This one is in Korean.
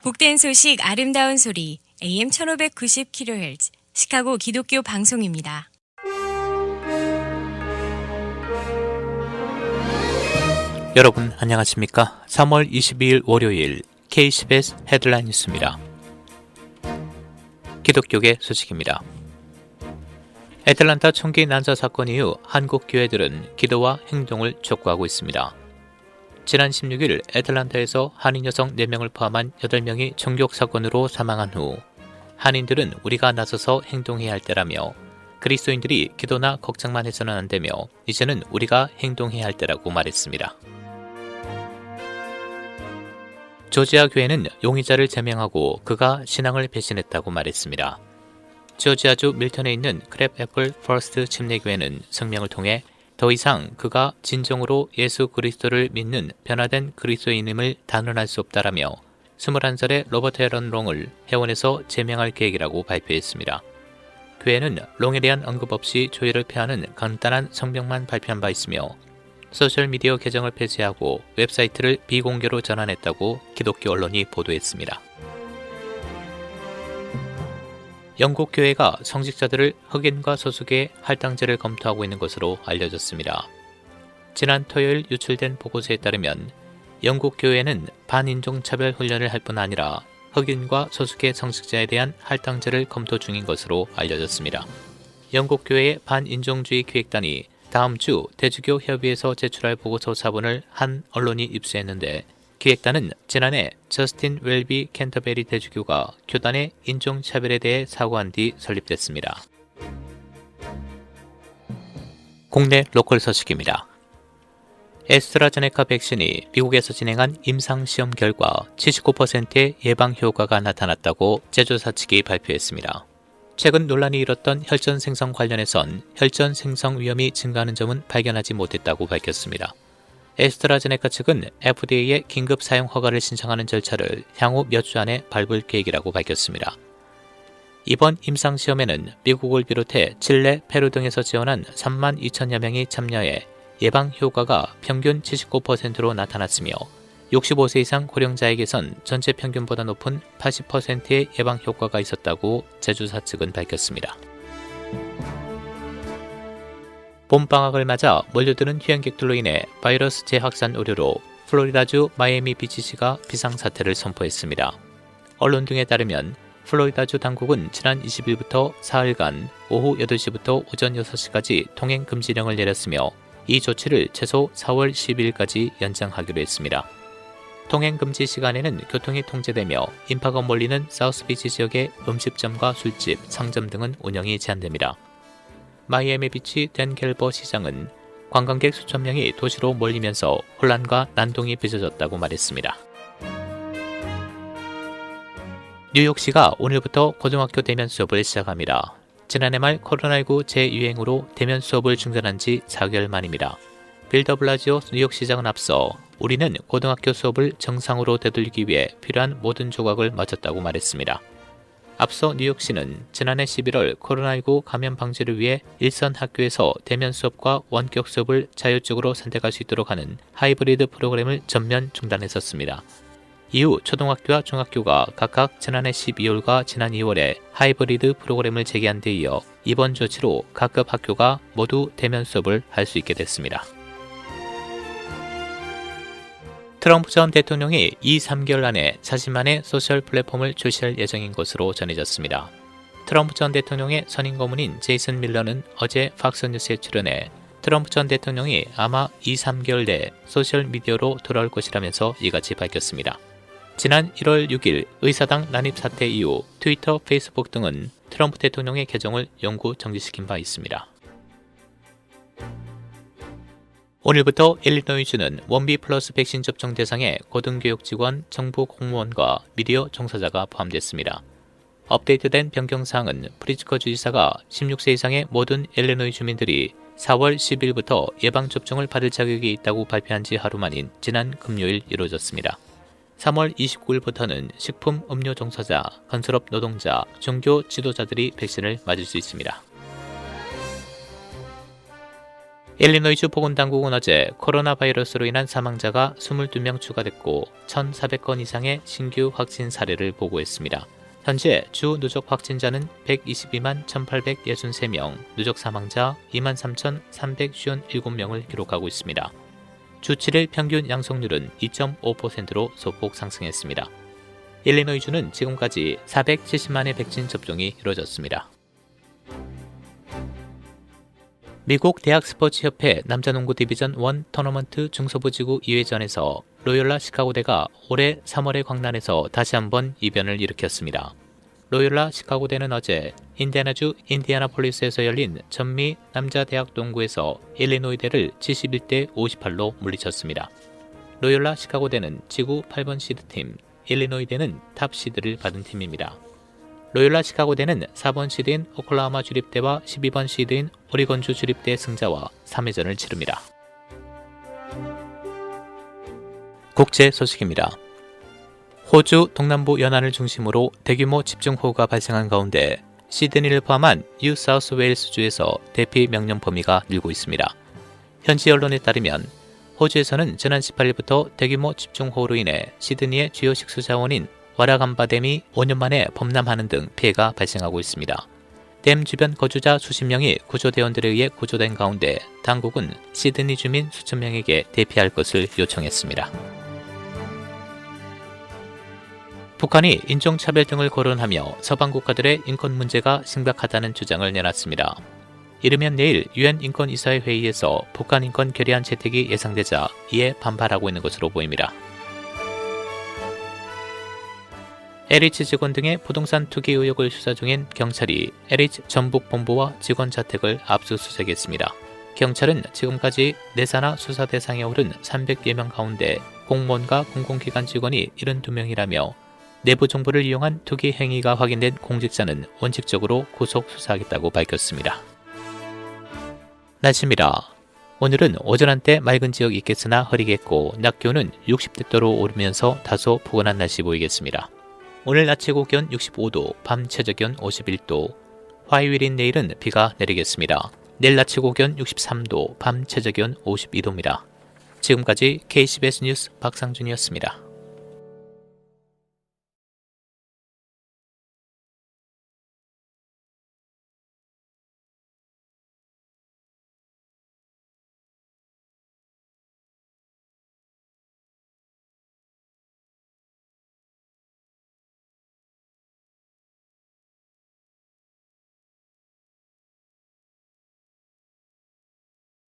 복된 소식 아름다운 소리 AM 1590kHz 시카고 기독교 방송입니다. 여러분 안녕하십니까? 3월 22일 월요일 KCBS 헤드라인 뉴스입니다. 기독교계 소식입니다. 애틀란타 총기 난사 사건 이후 한국 교회들은 기도와 행동을 촉구하고 있습니다. 지난 16일 애틀란타에서 한인 여성 4명을 포함한 8명이 총격 사건으로 사망한 후 한인들은 우리가 나서서 행동해야 할 때라며 그리스도인들이 기도나 걱정만 해서는 안 되며 이제는 우리가 행동해야 할 때라고 말했습니다. 조지아 교회는 용의자를 제명하고 그가 신앙을 배신했다고 말했습니다. 조지아주 밀턴에 있는 크랩 애플 퍼스트 침례교회는 성명을 통해 더 이상 그가 진정으로 예수 그리스도를 믿는 변화된 그리스도인임을 단언할 수 없다라며 21살의 로버트 앨런 롱을 회원에서 제명할 계획이라고 발표했습니다. 교회는 롱에 대한 언급 없이 조회를 폐하는 간단한 성명만 발표한 바 있으며 소셜미디어 계정을 폐쇄하고 웹사이트를 비공개로 전환했다고 기독교 언론이 보도했습니다. 영국 교회가 성직자들을 흑인과 소수계의 할당제를 검토하고 있는 것으로 알려졌습니다. 지난 토요일 유출된 보고서에 따르면 영국 교회는 반인종 차별 훈련을 할 뿐 아니라 흑인과 소수계 성직자에 대한 할당제를 검토 중인 것으로 알려졌습니다. 영국 교회의 반인종주의 기획단이 다음 주 대주교 협의회에서 제출할 보고서 사본을 한 언론이 입수했는데 기획단은 지난해 저스틴 웰비 캔터베리 대주교가 교단의 인종차별에 대해 사과한 뒤 설립됐습니다. 국내 로컬 소식입니다. 에스트라제네카 백신이 미국에서 진행한 임상시험 결과 79%의 예방 효과가 나타났다고 제조사 측이 발표했습니다. 최근 논란이 일었던 혈전 생성 관련해선 혈전 생성 위험이 증가하는 점은 발견하지 못했다고 밝혔습니다. 에스트라제네카 측은 FDA에 긴급 사용 허가를 신청하는 절차를 향후 몇 주 안에 밟을 계획이라고 밝혔습니다. 이번 임상시험에는 미국을 비롯해 칠레, 페루 등에서 지원한 3만 2천여 명이 참여해 예방 효과가 평균 79%로 나타났으며 65세 이상 고령자에게선 전체 평균보다 높은 80%의 예방 효과가 있었다고 제조사 측은 밝혔습니다. 봄방학을 맞아 몰려드는 휴양객들로 인해 바이러스 재확산 우려로 플로리다주 마이애미 비치시가 비상사태를 선포했습니다. 언론 등에 따르면 플로리다주 당국은 지난 20일부터 사흘간 오후 8시부터 오전 6시까지 통행 금지령을 내렸으며 이 조치를 최소 4월 12일까지 연장하기로 했습니다. 통행 금지 시간에는 교통이 통제되며 인파가 몰리는 사우스비치 지역의 음식점과 술집, 상점 등은 운영이 제한됩니다. 마이애미 비치 댄 갤버 시장은 관광객 수천 명이 도시로 몰리면서 혼란과 난동이 빚어졌다고 말했습니다. 뉴욕시가 오늘부터 고등학교 대면 수업을 시작합니다. 지난해 말 코로나19 재유행으로 대면 수업을 중단한 지 4개월 만입니다. 빌 더 블라지오 뉴욕시장은 앞서 우리는 고등학교 수업을 정상으로 되돌리기 위해 필요한 모든 조각을 마쳤다고 말했습니다. 앞서 뉴욕시는 지난해 11월 코로나19 감염 방지를 위해 일선 학교에서 대면 수업과 원격 수업을 자율적으로 선택할 수 있도록 하는 하이브리드 프로그램을 전면 중단했었습니다. 이후 초등학교와 중학교가 각각 지난해 12월과 지난 2월에 하이브리드 프로그램을 재개한 데 이어 이번 조치로 각급 학교가 모두 대면 수업을 할 수 있게 됐습니다. 트럼프 전 대통령이 2-3개월 안에 자신만의 소셜 플랫폼을 출시할 예정인 것으로 전해졌습니다. 트럼프 전 대통령의 선임 고문인 제이슨 밀러는 어제 팍스뉴스에 출연해 트럼프 전 대통령이 아마 2-3개월 내에 소셜미디어로 돌아올 것이라면서 이같이 밝혔습니다. 지난 1월 6일 의사당 난입 사태 이후 트위터, 페이스북 등은 트럼프 대통령의 계정을 영구 정지시킨 바 있습니다. 오늘부터 일리노이주는 원비 플러스 백신 접종 대상에 고등교육 직원, 정부 공무원과 미디어 종사자가 포함됐습니다. 업데이트된 변경사항은 프리츠커 주지사가 16세 이상의 모든 일리노이 주민들이 4월 10일부터 예방접종을 받을 자격이 있다고 발표한 지 하루 만인 지난 금요일 이루어졌습니다. 3월 29일부터는 식품, 음료 종사자, 건설업 노동자, 종교 지도자들이 백신을 맞을 수 있습니다. 일리노이주 보건당국은 어제 코로나 바이러스로 인한 사망자가 22명 추가됐고 1,400건 이상의 신규 확진 사례를 보고했습니다. 현재 주 누적 확진자는 122만 1,863명, 누적 사망자 23,357명을 기록하고 있습니다. 주 7일 평균 양성률은 2.5%로 소폭 상승했습니다. 일리노이주는 지금까지 470만의 백신 접종이 이루어졌습니다. 미국 대학 스포츠협회 남자농구 디비전 1 토너먼트 중서부지구 2회전에서 로열라 시카고대가 올해 3월의 광란에서 다시 한번 이변을 일으켰습니다. 로열라 시카고대는 어제 인디애나주 인디애나폴리스에서 열린 전미 남자 대학 농구에서 일리노이대를 71대 58로 물리쳤습니다. 로열라 시카고대는 지구 8번 시드팀, 일리노이대는 탑 시드를 받은 팀입니다. 로열라 시카고대는 4번 시드인 오클라호마 주립대와 12번 시드인 오리건주 주립대 승자와 3회전을 치릅니다. 국제 소식입니다. 호주 동남부 연안을 중심으로 대규모 집중호우가 발생한 가운데 시드니를 포함한 뉴사우스웨일스주에서 대피 명령 범위가 늘고 있습니다. 현지 언론에 따르면 호주에서는 지난 18일부터 대규모 집중호우로 인해 시드니의 주요 식수자원인 와라감바댐이 5년 만에 범람하는 등 피해가 발생하고 있습니다. 댐 주변 거주자 수십 명이 구조대원들에 의해 구조된 가운데 당국은 시드니 주민 수천 명에게 대피할 것을 요청했습니다. 북한이 인종차별 등을 거론하며 서방 국가들의 인권 문제가 심각하다는 주장을 내놨습니다. 이르면 내일 유엔 인권이사회 회의에서 북한 인권 결의안 채택이 예상되자 이에 반발하고 있는 것으로 보입니다. LH 직원 등의 부동산 투기 의혹을 수사 중인 경찰이 LH 전북본부와 직원 자택을 압수수색했습니다. 경찰은 지금까지 내사나 수사 대상에 오른 300여 명 가운데 공무원과 공공기관 직원이 72명이라며 내부 정보를 이용한 투기 행위가 확인된 공직자는 원칙적으로 구속 수사하겠다고 밝혔습니다. 날씨입니다. 오늘은 오전 한때 맑은 지역이 있겠으나 흐리겠고 낮 기온은 60대도로 오르면서 다소 포근한 날씨 보이겠습니다. 오늘 낮 최고 기온 65도, 밤 최저 기온 51도, 화요일인 내일은 비가 내리겠습니다. 내일 낮 최고 기온 63도, 밤 최저 기온 52도입니다. 지금까지 KCBS 뉴스 박상준이었습니다.